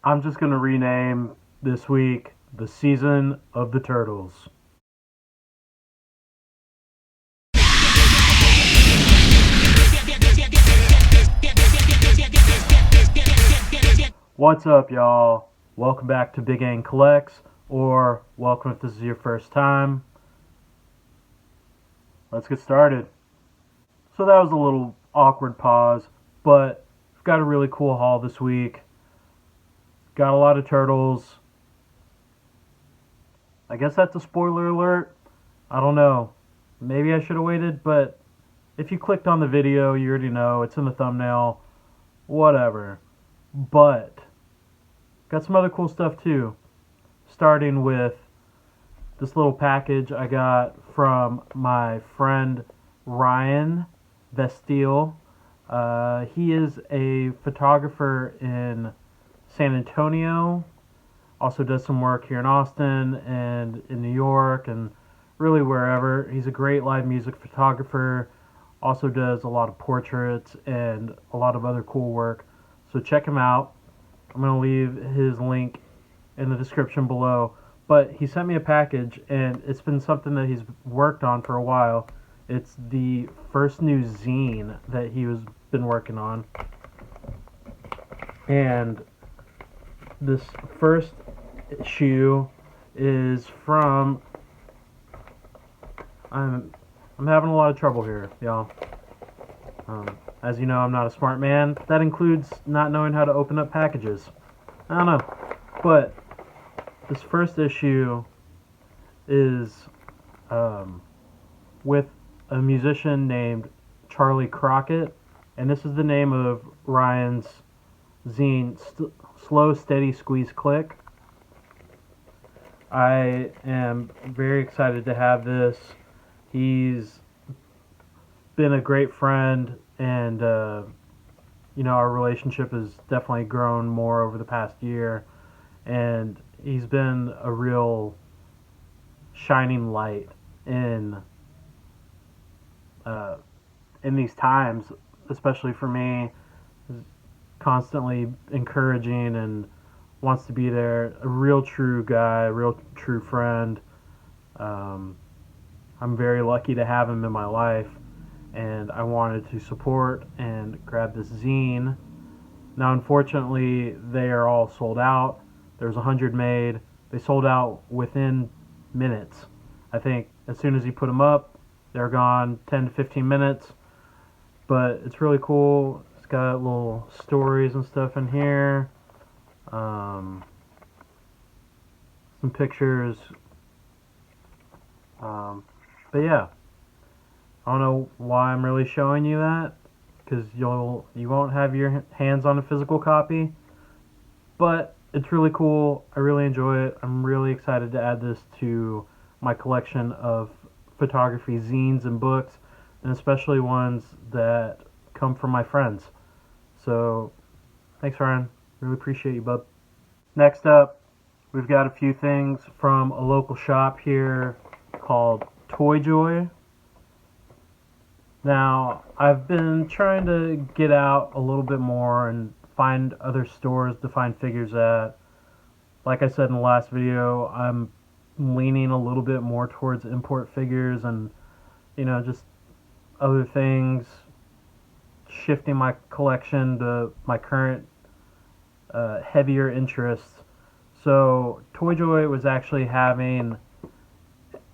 I'm just going to rename this week the Season of the Turtles. What's up, y'all? Welcome back to Big Ang Collects, or welcome if this is your first time. Let's get started. So that was a little awkward pause, but we've got a really cool haul this week. Got a lot of turtles. I guess that's a spoiler alert. I don't know. Maybe I should have waited, but if you clicked on the video, you already know. It's in the thumbnail. Whatever. But got some other cool stuff too. Starting with this little package I got from my friend Ryan Vestile. He is a photographer in San Antonio. Also does some work here in Austin and in New York and really wherever. He's a great live music photographer. Also does a lot of portraits and a lot of other cool work. So check him out. I'm going to leave his link in the description below. But he sent me a package, and it's been something that he's worked on for a while. It's the first new zine that he was been working on. And this first issue is from... I'm having a lot of trouble here, y'all. As you know, I'm not a smart man. That includes not knowing how to open up packages. I don't know. But this first issue is with a musician named Charlie Crockett. And this is the name of Ryan's zine, Slow, Steady, Squeeze, Click. I am very excited to have this. He's been a great friend, and our relationship has definitely grown more over the past year, and he's been a real shining light in these times, especially for me. He's constantly encouraging and wants to be there. A real true guy, a real true friend. I'm very lucky to have him in my life, and I wanted to support and grab this zine. Now, unfortunately, they are all sold out. There's 100 made. They sold out within minutes. I think as soon as he put them up, they're gone 10 to 15 minutes. But it's really cool. It's got little stories and stuff in here. Some pictures. But yeah, I don't know why I'm really showing you that, because you won't have your hands on a physical copy. But it's really cool. I really enjoy it. I'm really excited to add this to my collection of photography zines and books, and especially ones that come from my friends. So thanks, Ryan. Really appreciate you, bub. Next up, we've got a few things from a local shop here called Toy Joy. Now, I've been trying to get out a little bit more and find other stores to find figures at. Like I said in the last video, I'm leaning a little bit more towards import figures and, just other things, shifting my collection to my current heavier interests. So, Toy Joy was actually having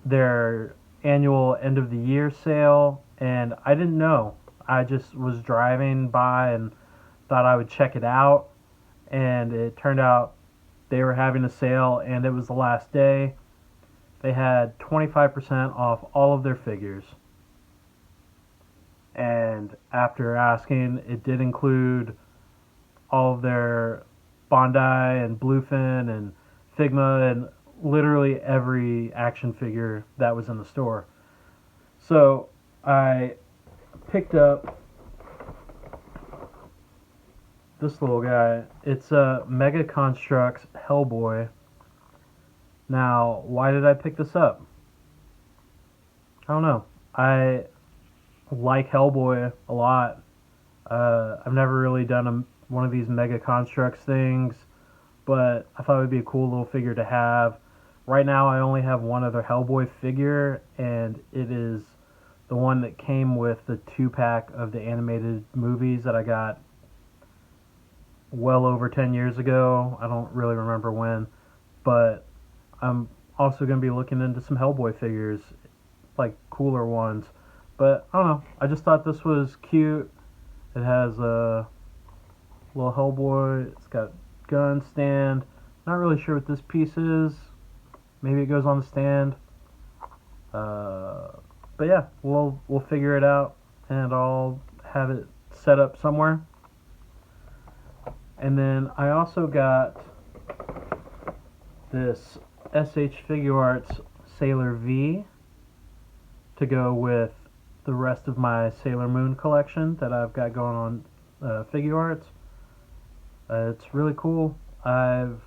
their annual end of the year sale, and I didn't know. I just was driving by and thought I would check it out, and it turned out they were having a sale, and it was the last day. They had 25% off all of their figures, and after asking, it did include all of their Bandai and Bluefin and Figma and literally every action figure that was in the store. So I picked up this little guy. It's a Mega Construx Hellboy. Now, why did I pick this up? I don't know. I like Hellboy a lot. I've never really done one of these Mega Construx things. but I thought it would be a cool little figure to have. Right now, I only have one other Hellboy figure, and it is the one that came with the 2-pack of the animated movies that I got well over 10 years ago. I don't really remember when, but I'm also going to be looking into some Hellboy figures, like cooler ones. But I don't know, I just thought this was cute. It has a little Hellboy, it's got gun stand. Not really sure what this piece is. Maybe it goes on the stand. But yeah, we'll figure it out, and I'll have it set up somewhere. And then I also got this SH Figure Arts Sailor V to go with the rest of my Sailor Moon collection that I've got going on Figure Arts. It's really cool. I've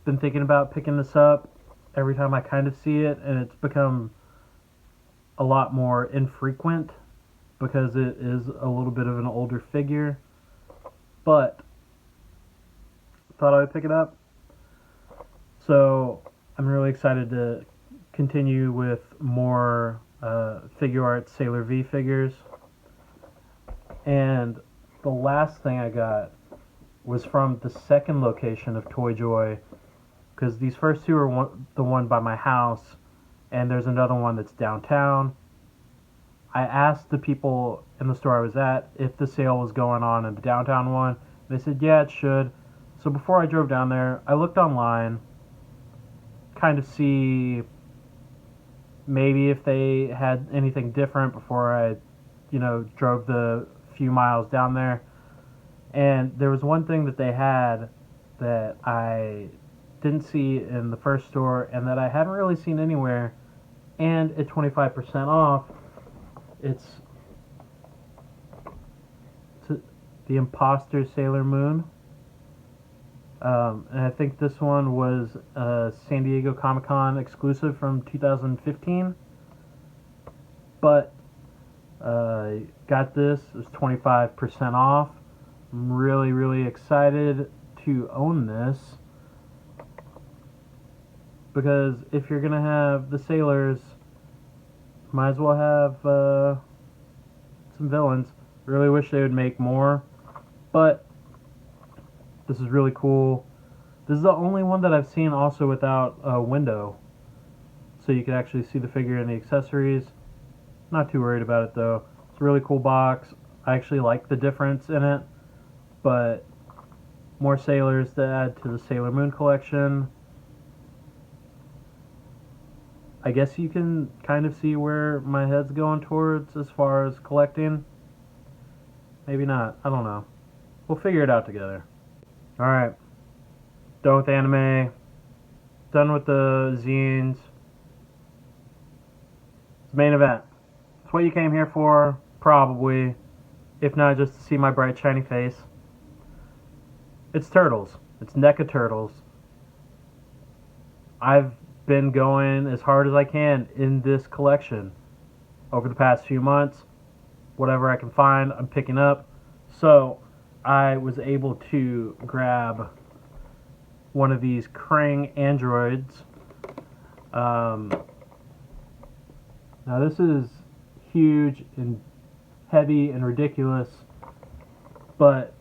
been thinking about picking this up every time I kind of see it, and it's become a lot more infrequent because it is a little bit of an older figure. But thought I would pick it up. So I'm really excited to continue with more Figure Arts Sailor V figures. And the last thing I got was from the second location of Toy Joy, because these first two are the one by my house, and there's another one that's downtown. I asked the people in the store I was at if the sale was going on in the downtown one. They said, yeah, it should. So before I drove down there, I looked online, kind of see maybe if they had anything different before I, drove the few miles down there. And there was one thing that they had that I didn't see in the first store and that I haven't really seen anywhere, and at 25% off. It's the Imposter Sailor Moon. And I think this one was a San Diego Comic-Con exclusive from 2015. But got this. It was 25% off. I'm really, really excited to own this, because if you're going to have the sailors, might as well have some villains. Really wish they would make more, but this is really cool. This is the only one that I've seen also without a window, so you can actually see the figure and the accessories. Not too worried about it though. It's a really cool box. I actually like the difference in it, but more sailors to add to the Sailor Moon collection. I guess you can kind of see where my head's going towards as far as collecting. Maybe not. I don't know. We'll figure it out together. Alright. Done with anime. Done with the zines. It's the main event. It's what you came here for, probably. If not, just to see my bright, shiny face. It's Turtles. It's NECA Turtles. I've been going as hard as I can in this collection over the past few months. Whatever I can find, I'm picking up. So I was able to grab one of these Krang androids. Now this is huge and heavy and ridiculous, but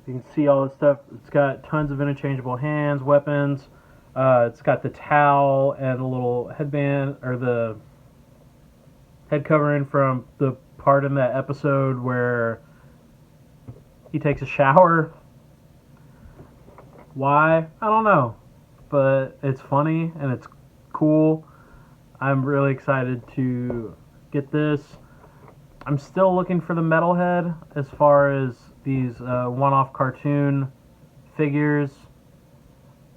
you can see all this stuff. It's got tons of interchangeable hands, weapons. It's got the towel and a little headband, or the head covering from the part in that episode where he takes a shower. Why? I don't know. But it's funny and it's cool. I'm really excited to get this. I'm still looking for the metalhead as far as these one-off cartoon figures.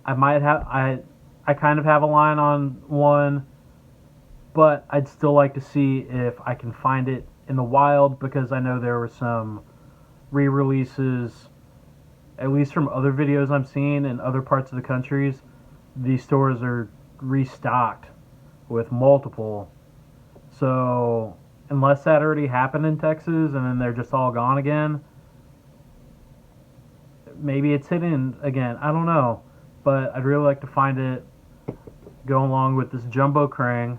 I kind of have a line on one, but I'd still like to see if I can find it in the wild, because I know there were some re-releases, at least from other videos I'm seeing in other parts of the countries. These stores are restocked with multiple. So unless that already happened in Texas and then they're just all gone again, maybe it's hidden again. I don't know. But I'd really like to find it, go along with this jumbo Krang,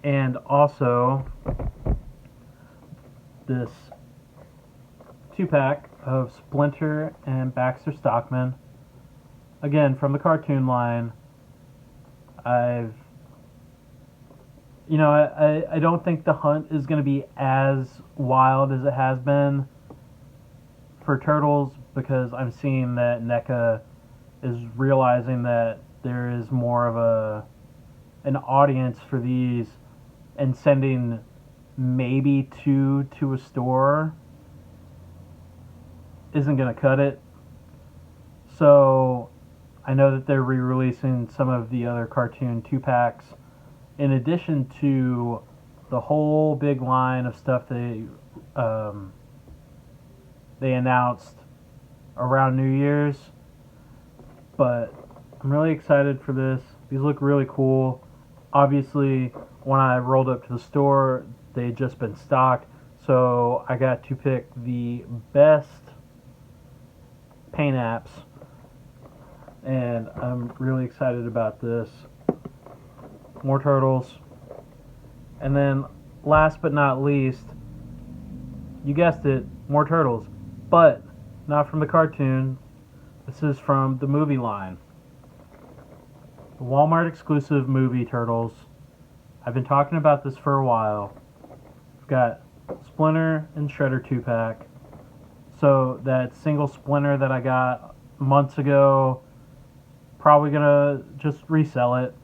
and also this 2-pack of Splinter and Baxter Stockman. Again, from the cartoon line. I don't think the hunt is going to be as wild as it has been for turtles, because I'm seeing that NECA is realizing that there is more of an audience for these, and sending maybe 2 to a store isn't going to cut it. So I know that they're re-releasing some of the other cartoon 2-packs in addition to the whole big line of stuff they announced around New Year's. But I'm really excited for this. These look really cool. Obviously, when I rolled up to the store, they had just been stocked, so I got to pick the best paint apps, and I'm really excited about this. More turtles. And then, last but not least, you guessed it, more turtles. But not from the cartoon. This is from the movie line. The Walmart exclusive movie Turtles. I've been talking about this for a while. I've got Splinter and Shredder 2-pack. So that single Splinter that I got months ago, probably gonna just resell it.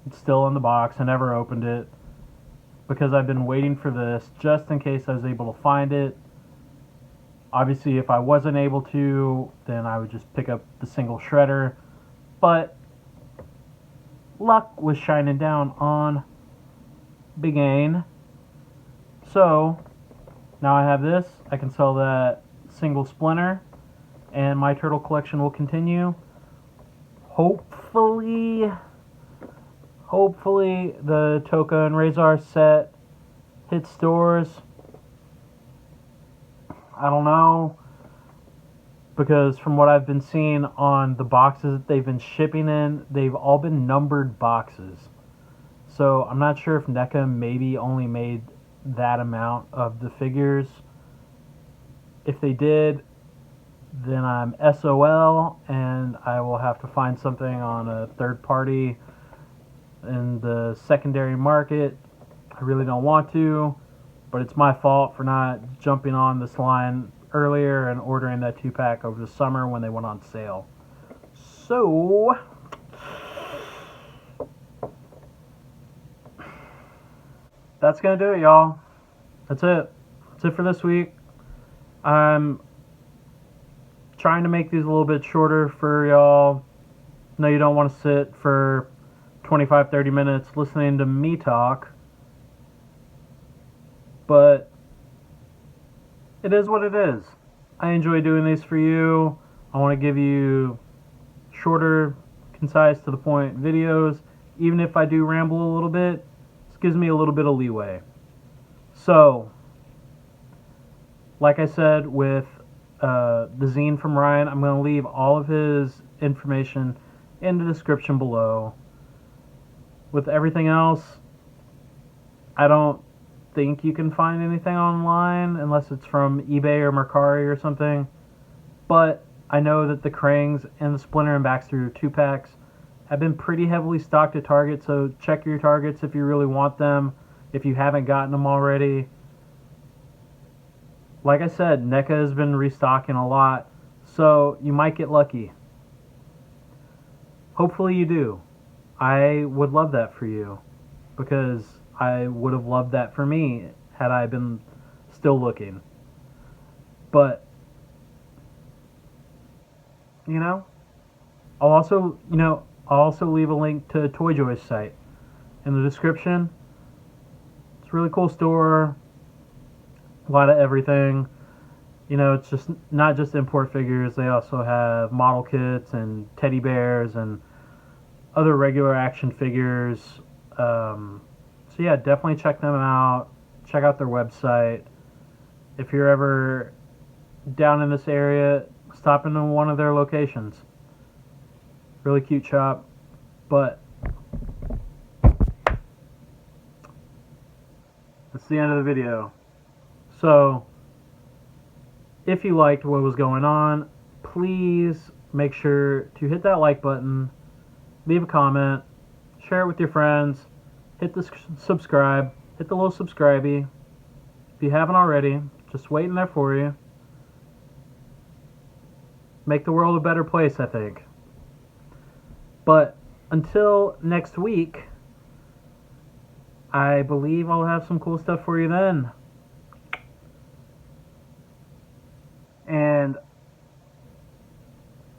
It's still in the box. I never opened it because I've been waiting for this just in case I was able to find it. Obviously, if I wasn't able to, then I would just pick up the single Shredder. But luck was shining down on Big Ain. So now I have this. I can sell that single Splinter, and my turtle collection will continue. Hopefully the Toka and Razor set hits stores. I don't know, because from what I've been seeing on the boxes that they've been shipping in, they've all been numbered boxes. So I'm not sure if NECA maybe only made that amount of the figures. If they did, then I'm SOL, and I will have to find something on a third party in the secondary market. I really don't want to, but it's my fault for not jumping on this line earlier and ordering that 2-pack over the summer when they went on sale. So that's gonna do it, y'all. That's it for this week. I'm trying to make these a little bit shorter for y'all. No, you don't want to sit for 25-30 minutes listening to me talk, but it is what it is. I enjoy doing these for you. I want to give you shorter, concise, to the point videos. Even if I do ramble a little bit, this gives me a little bit of leeway. So, like I said with the zine from Ryan, I'm going to leave all of his information in the description below. With everything else, I don't think you can find anything online unless it's from eBay or Mercari or something. But I know that the Krangs and the Splinter and Baxter 2-packs have been pretty heavily stocked at Target, so check your Targets if you really want them, if you haven't gotten them already. Like I said, NECA has been restocking a lot, so you might get lucky. Hopefully you do. I would love that for you, because I would have loved that for me had I been still looking. But, I'll also leave a link to Toy Joy's site in the description. It's a really cool store. A lot of everything. It's just not just import figures. They also have model kits and teddy bears and other regular action figures. So yeah, definitely check them out. Check out their website. If you're ever down in this area, stop into one of their locations. Really cute shop, but that's the end of the video. So, if you liked what was going on, please make sure to hit that like button, leave a comment, share it with your friends, hit the subscribe, hit the little subscribey. If you haven't already, just waiting there for you. Make the world a better place, I think. But until next week, I believe I'll have some cool stuff for you then. And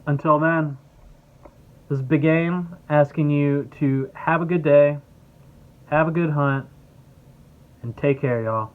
until then, this is Big Game asking you to have a good day, have a good hunt, and take care, y'all.